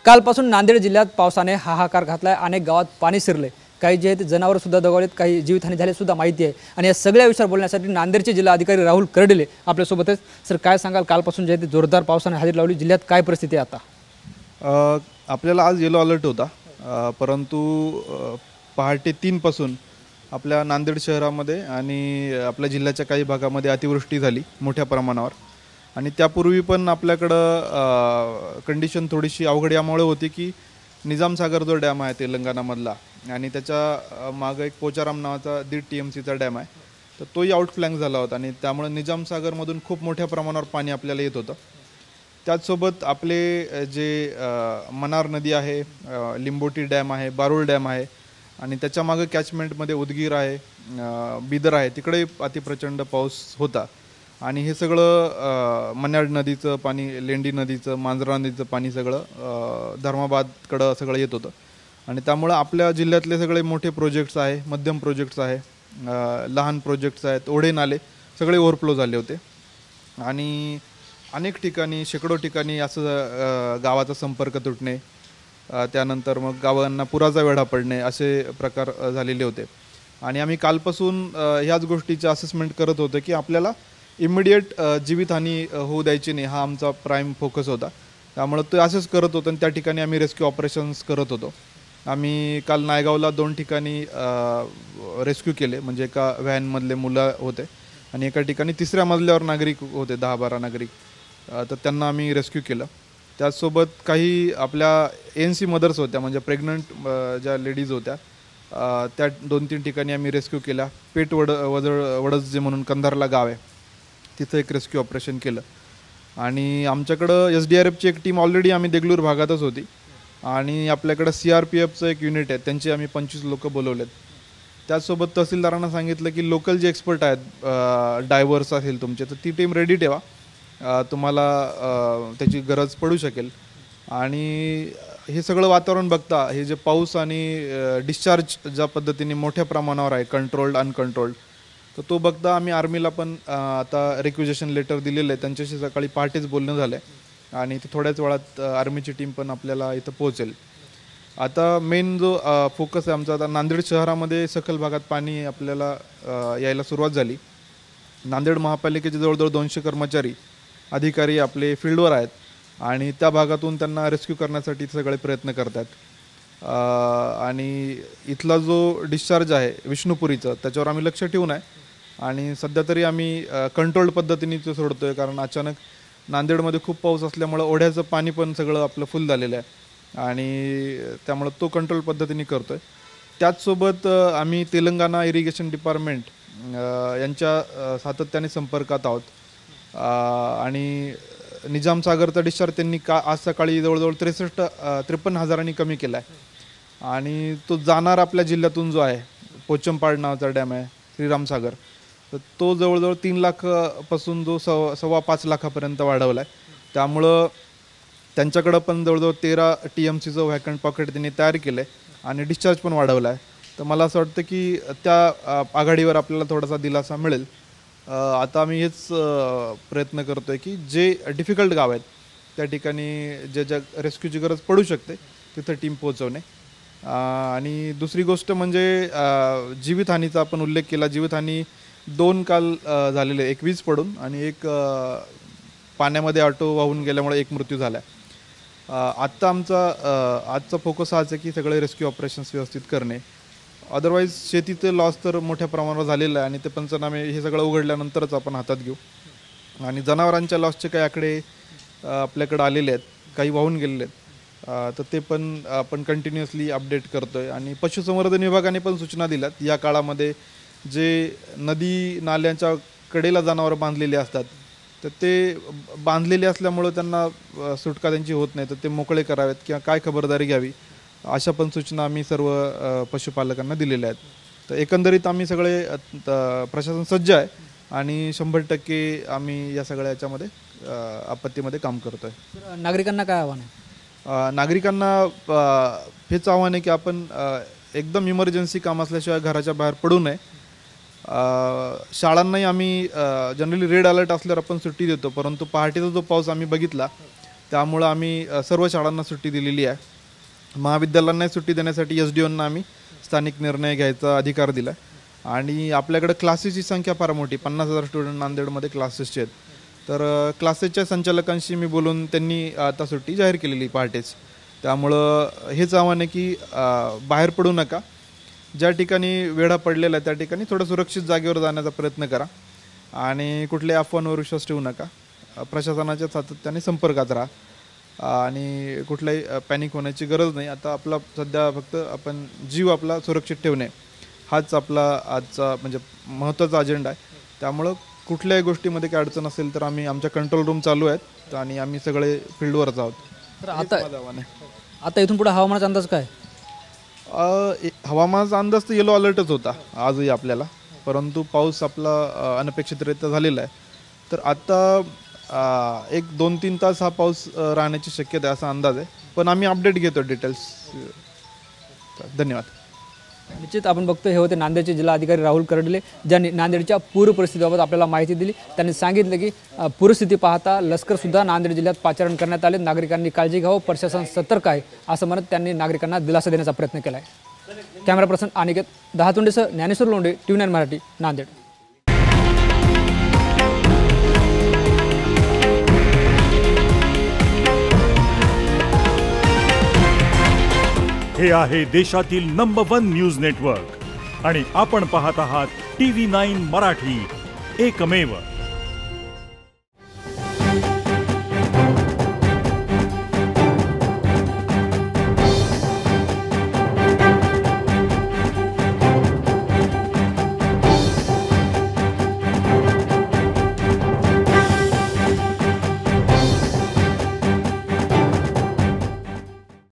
कालपासून नांदेड जिल्ह्यात पावसाने हाहाकार घातलाय। अनेक गावात पाणी शिरले, काही जे आहेत जनावर सुद्धा दगावलेत, काही जीवितहानी झाली सुद्धा माहिती आहे। आणि या सगळ्या विषयावर बोलण्यासाठी नांदेडचे जिल्हा अधिकारी राहुल कर्डिले आपल्या सोबत आहेत। सर, काय सांगाल, कालपासून जे जोरदार पावसाने हजेरी लावली, जिल्ह्यात काय परिस्थिती आहे आता? आपल्याला आज येलो अलर्ट होता, परंतु पहाटे 3 पासून आपल्या नांदेड शहरामध्ये आणि आपल्या जिल्ह्याच्या काही भागामध्ये अतिवृष्टी झाली मोठ्या प्रमाणावर। आणि त्यापूर्वी पण आपल्याकडं कंडिशन थोडीशी अवघड यामुळे होती की निजाम सागर जो डॅम आहे तेलंगणामधला आणि त्याच्या मागे एक पोचाराम नावाचा 1.5 TMCचा डॅम आहे, तर तोही आउटफ्लँक झाला होता आणि त्यामुळे निजाम सागरमधून खूप मोठ्या प्रमाणावर पाणी आपल्याला येत होतं। त्याचसोबत आपले जे मनार नदी आहे, लिंबोटी डॅम आहे, बारूळ डॅम आहे आणि त्याच्या मागे कॅचमेंटमध्ये उदगीर आहे, बिदर आहे, तिकडे अतिप्रचंड पाऊस होता। आणि हे सगळं मन्याड नदीचं पाणी, लेंडी नदीचं, मांजरा नदीचं पाणी सगळं धर्माबादकडं सगळं येत होतं। आणि त्यामुळं आपल्या जिल्ह्यातले सगळे मोठे प्रोजेक्ट्स आहे, मध्यम प्रोजेक्ट्स आहे, लहान प्रोजेक्ट्स आहेत, ओढे नाले सगळे ओव्हरफ्लो झाले होते। आणि अनेक ठिकाणी, शेकडो ठिकाणी असं गावाचा संपर्क तुटणे, त्यानंतर मग गावांना पुराचा वेढा पडणे असे प्रकार झालेले होते। आणि आम्ही कालपासून ह्याच गोष्टीचे असेसमेंट करत होतो की आपल्याला इमिडिएट जीवितहानी होऊ द्यायची नाही, हा आमचा प्राईम फोकस होता। त्यामुळे तो असंच करत होतो आणि त्या ठिकाणी आम्ही रेस्क्यू ऑपरेशन्स करत होतो। आम्ही काल नायगावला 2 ठिकाणी रेस्क्यू केले, म्हणजे एका व्हॅनमधले मुलं होते आणि एका ठिकाणी 3ऱ्या मजल्यावर नागरिक होते, 10-12 नागरिक, तर त्यांना आम्ही रेस्क्यू केलं। त्याचसोबत काही आपल्या ANC मदर्स होत्या, म्हणजे प्रेग्नंट ज्या लेडीज होत्या, त्या 2-3 ठिकाणी आम्ही रेस्क्यू केल्या। पेठ वडज जे म्हणून कंधारला गाव आहे, तिथं एक रेस्क्यू ऑपरेशन केलं। आणि आमच्याकडं SDRFची एक टीम ऑलरेडी आम्ही देगलूर भागातच होती आणि आपल्याकडं CRPFचं एक युनिट आहे, त्यांची आम्ही 25 लोकं बोलवलेत। त्याचसोबत तहसीलदारांना सांगितलं की लोकल जे एक्सपर्ट आहेत, डायव्हर्स असेल तुमचे, तर ती टीम रेडी ठेवा, तुम्हाला त्याची गरज पडू शकेल। आणि हे सगळं वातावरण बघता, हे जे पाऊस आणि डिस्चार्ज ज्या पद्धतीने मोठ्या प्रमाणावर आहे, कंट्रोल्ड अनकंट्रोल्ड, तर तो बघता आम्ही आर्मीला पण आता रिक्विजेशन लेटर दिलेलं आहे, त्यांच्याशी सकाळी पहाटेच बोलणं झालं आहे आणि ते थोड्याच वेळात आर्मीची टीम पण आपल्याला इथं पोहोचेल। आता मेन जो फोकस आहे आमचा, आता नांदेड शहरामध्ये सखल भागात पाणी आपल्याला यायला सुरुवात झाली। नांदेड महापालिकेचे जवळजवळ 200 कर्मचारी अधिकारी आपले फील्डवर आहेत आणि त्या भागातून त्यांना रेस्क्यू करण्यासाठी सगळे प्रयत्न करतात। आणि इथला जो डिस्चार्ज आहे विष्णुपुरीचं, त्याच्यावर आम्ही लक्ष ठेवून आहे आणि सध्या तरी आम्ही कंट्रोल्ड पद्धतीने ते सोडतो आहे, कारण अचानक नांदेडमध्ये खूप पाऊस असल्यामुळं ओढ्याचं पाणी पण सगळं आपलं फुल झालेलं आहे आणि त्यामुळं तो कंट्रोल पद्धतीने करतो आहे। त्याचसोबत आम्ही तेलंगणा इरिगेशन डिपार्टमेंट यांच्या सातत्याने संपर्कात आहोत आणि निजाम सागरचा डिस्चार्ज त्यांनी आज सकाळी जवळजवळ 53 हजारांनी कमी केला आहे आणि तो जाणार आपल्या जिल्ह्यातून जो आहे, पोचमपाड नावाचा डॅम आहे, श्रीराम सागर, तर तो जवळजवळ 3 लाखापासून जो 5.25 लाखापर्यंत वाढवला आहे। त्यामुळं त्यांच्याकडं पण जवळजवळ 13 TMCचं व्हॅकंट पॉकेट त्यांनी तयार केलं आहे आणि डिस्चार्ज पण वाढवला आहे। तर मला असं वाटतं की त्या आघाडीवर आपल्याला थोडासा दिलासा मिळेल। आता आम्ही हेच प्रयत्न करतो आहे की जे डिफिकल्ट गाव आहेत त्या ठिकाणी ज्या रेस्क्यूची गरज पडू शकते तिथं टीम पोहोचवणे। आणि दुसरी गोष्ट म्हणजे जीवितहानीचा आपण उल्लेख केला। जीवितहानी 2 काल झालेले, एक वीज पडून आणि एक पाण्यामध्ये ऑटो वाहून गेल्यामुळे एक मृत्यू झाला आहे। आत्ता आजचा फोकस हाच आहे की सगळे रेस्क्यू ऑपरेशन्स व्यवस्थित करणे। अदरवाईज शेतीचं लॉस तर मोठ्या प्रमाणावर झालेलं आहे आणि ते पंचनामे हे सगळं उघडल्यानंतरच आपण हातात घेऊ। आणि जनावरांच्या लॉसचे काही आकडे आपल्याकडे आलेले आहेत, काही वाहून गेलेले आहेत, तर ते पण आपण कंटिन्युअसली अपडेट करतो आहे। आणि पशुसंवर्धन विभागाने पण सूचना दिल्यात, या काळामध्ये जे नदी नाल्यांच्या कडेला जनावरं बांधलेली असतात, तर ते बांधलेले असल्यामुळं त्यांना सुटका त्यांची होत नाही, तर ते मोकळे करावेत किंवा काय खबरदारी घ्यावी, अशा पण सूचना आम्ही सर्व पशुपालकांना दिलेल्या आहेत। तर एकंदरीत आम्ही सगळे प्रशासन सज्ज आहे आणि 100% आम्ही या सगळ्या याच्यामध्ये आपत्तीमध्ये काम करतो आहे। नागरिकांना काय आव्हान आहे? नागरिकांना हेच आव्हान आहे की आपण एकदम इमर्जन्सी काम असल्याशिवाय घराच्या बाहेर पडू नये। शाळांनाही आम्ही जनरली रेड अलर्ट असल्यावर आपण सुट्टी देतो, परंतु पहाटेचा जो पाऊस आम्ही बघितला त्यामुळं आम्ही सर्व शाळांना सुट्टी दिलेली आहे. महाविद्यालयांना सुट्टी देण्यासाठी SDOंना आम्ही स्थानिक निर्णय घ्यायचा अधिकार दिला आहे. आणि आपल्याकडे क्लासेसची संख्या फार मोठी, 50,000 स्टुडंट नांदेडमध्ये क्लासेसचे आहेत. तर क्लासेसच्या संचालकांशी मी बोलून त्यांनी आता सुट्टी जाहीर केलेली पहाटेच. त्यामुळं हेच आव्हान आहे की बाहेर पडू नका, ज्या ठिकाणी वेढा पडलेला आहे त्या ठिकाणी थोडं सुरक्षित जागेवर जाण्याचा प्रयत्न करा आणि कुठल्याही अफवांवर विश्वास ठेवू नका. प्रशासनाच्या सातत्याने संपर्कात राहा आणि कुठल्याही पॅनिक होण्याची गरज नाही. आता आपला सध्या फक्त आपण जीव आपला सुरक्षित ठेवणे हाच आपला आजचा म्हणजे महत्त्वाचा अजेंडा आहे. त्यामुळं कुठल्याही गोष्टीमध्ये काय अडचण असेल तर आम्ही आमच्या कंट्रोल रूम चालू आहेत आणि आम्ही सगळे फील्डवरच आहोत. तर आता इथून पुढे हवामानाचा अंदाज काय? हवामानाचा अंदाज तर येलो अलर्टच होता आजही आपल्याला, परंतु पाऊस आपला अनपेक्षितरित्या झालेला आहे. तर आता 1-2-3 तास हा पाऊस राहण्याची शक्यता आहे असा अंदाज आहे, पण आम्ही अपडेट घेतो डिटेल्स. धन्यवाद. निश्चित आपण बघतो हे होते नांदेडचे जिल्हाधिकारी राहुल कर्डिले, ज्यांनी नांदेडच्या पूर परिस्थितीबाबत आपल्याला माहिती दिली. त्यांनी सांगितलं की पूरस्थिती पाहता लष्करसुद्धा नांदेड जिल्ह्यात पाचारण करण्यात आले, नागरिकांनी काळजी घ्यावं, प्रशासन सतर्क आहे असं म्हणत त्यांनी नागरिकांना दिलासा देण्याचा प्रयत्न केला आहे. कॅमेरा पर्सन अनिकेत दहातोंडेसह ज्ञानेश्वर लोंढे, TV9 मराठी, नांदेड. हे आहे देशातील नंबर 1 न्यूज नेटवर्क आणि आपण पाहत आहात TV9 मराठी, एकमेव.